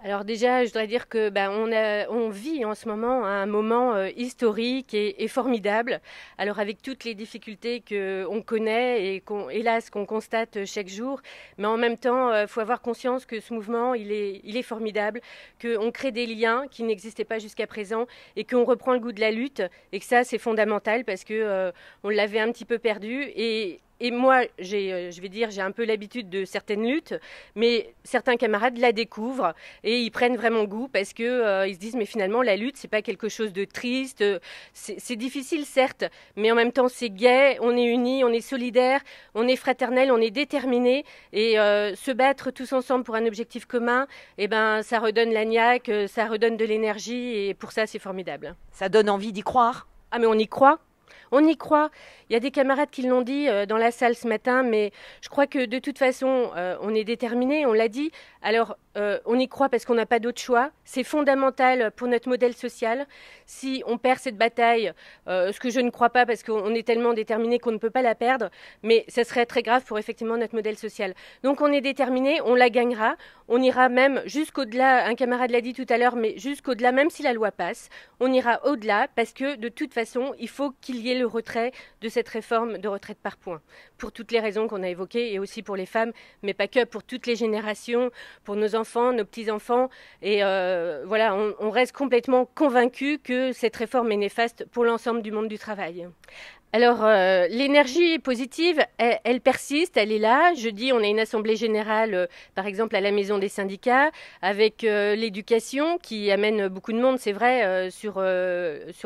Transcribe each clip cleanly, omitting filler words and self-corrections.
Alors déjà, je dois dire que on vit en ce moment un moment historique et formidable. Alors avec toutes les difficultés qu'on connaît et hélas qu'on constate chaque jour, mais en même temps, il faut avoir conscience que ce mouvement, il est formidable, qu'on crée des liens qui n'existaient pas jusqu'à présent et qu'on reprend le goût de la lutte et que ça c'est fondamental parce que on l'avait un petit peu perdu et moi, je vais dire, j'ai un peu l'habitude de certaines luttes, mais certains camarades la découvrent et ils prennent vraiment goût parce que ils se disent mais finalement la lutte c'est pas quelque chose de triste, c'est difficile certes, mais en même temps c'est gai, on est unis, on est solidaires, on est fraternels, on est déterminés et se battre tous ensemble pour un objectif commun, eh ben ça redonne la niaque, ça redonne de l'énergie et pour ça c'est formidable. Ça donne envie d'y croire. Ah mais on y croit. On y croit. Il y a des camarades qui l'ont dit dans la salle ce matin, mais je crois que de toute façon, on est déterminés, on l'a dit. Alors, on y croit parce qu'on n'a pas d'autre choix. C'est fondamental pour notre modèle social. Si on perd cette bataille, ce que je ne crois pas parce qu'on est tellement déterminés qu'on ne peut pas la perdre, mais ça serait très grave pour effectivement notre modèle social. Donc on est déterminés, on la gagnera. On ira même jusqu'au-delà, un camarade l'a dit tout à l'heure, mais jusqu'au-delà, même si la loi passe, on ira au-delà parce que de toute façon, il faut qu'il y ait le retrait de cette réforme de retraite par points. Pour toutes les raisons qu'on a évoquées et aussi pour les femmes, mais pas que, pour toutes les générations, pour nos enfants, nos petits-enfants. Et voilà, on reste complètement convaincus que cette réforme est néfaste pour l'ensemble du monde du travail. Alors, l'énergie positive, elle persiste, elle est là. Jeudi, on a une assemblée générale, par exemple, à la Maison des syndicats, avec l'éducation qui amène beaucoup de monde, c'est vrai, sur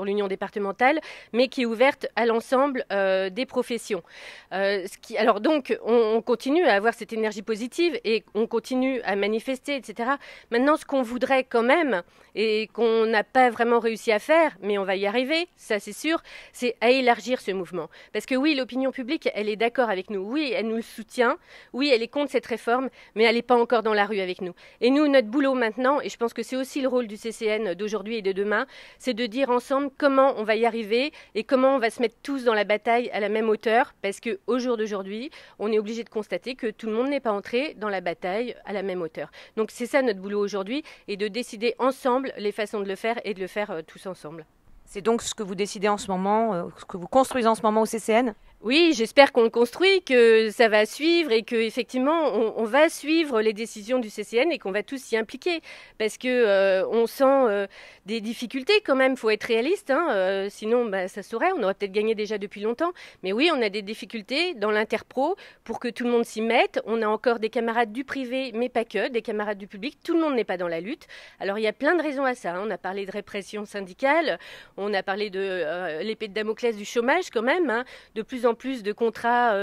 l'union départementale, mais qui est ouverte à l'ensemble des professions. Alors donc, on continue à avoir cette énergie positive et on continue à manifester, etc. Maintenant, ce qu'on voudrait quand même, et qu'on n'a pas vraiment réussi à faire, mais on va y arriver, ça c'est sûr, c'est à élargir ce mouvement. Parce que oui, l'opinion publique, elle est d'accord avec nous. Oui, elle nous soutient. Oui, elle est contre cette réforme, mais elle n'est pas encore dans la rue avec nous. Et nous, notre boulot maintenant, et je pense que c'est aussi le rôle du CCN d'aujourd'hui et de demain, c'est de dire ensemble comment on va y arriver et comment on va se mettre tous dans la bataille à la même hauteur. Parce qu'au jour d'aujourd'hui, on est obligé de constater que tout le monde n'est pas entré dans la bataille à la même hauteur. Donc c'est ça notre boulot aujourd'hui, et de décider ensemble les façons de le faire et de le faire tous ensemble. C'est donc ce que vous décidez en ce moment, ce que vous construisez en ce moment au CCN? Oui, j'espère qu'on le construit, que ça va suivre et qu'effectivement on va suivre les décisions du CCN et qu'on va tous s'y impliquer. Parce que on sent des difficultés quand même, il faut être réaliste, hein, sinon ça saurait, on aurait peut-être gagné déjà depuis longtemps. Mais oui, on a des difficultés dans l'interpro pour que tout le monde s'y mette. On a encore des camarades du privé, mais pas que, des camarades du public. Tout le monde n'est pas dans la lutte. Alors il y a plein de raisons à ça, hein. On a parlé de répression syndicale, on a parlé de l'épée de Damoclès du chômage quand même, hein, de plus en plus de contrats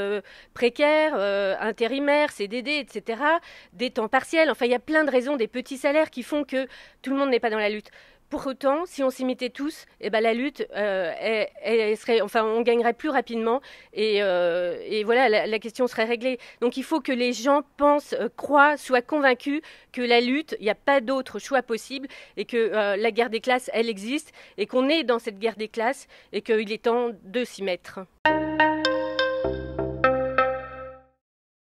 précaires, intérimaires, CDD, etc., des temps partiels. Enfin, il y a plein de raisons, des petits salaires qui font que tout le monde n'est pas dans la lutte. Pour autant, si on s'y mettait tous, eh ben, la lutte, elle serait, enfin, on gagnerait plus rapidement et voilà, la question serait réglée. Donc il faut que les gens pensent, croient, soient convaincus que la lutte, il n'y a pas d'autre choix possible et que la guerre des classes, elle existe et qu'on est dans cette guerre des classes et qu'il est temps de s'y mettre.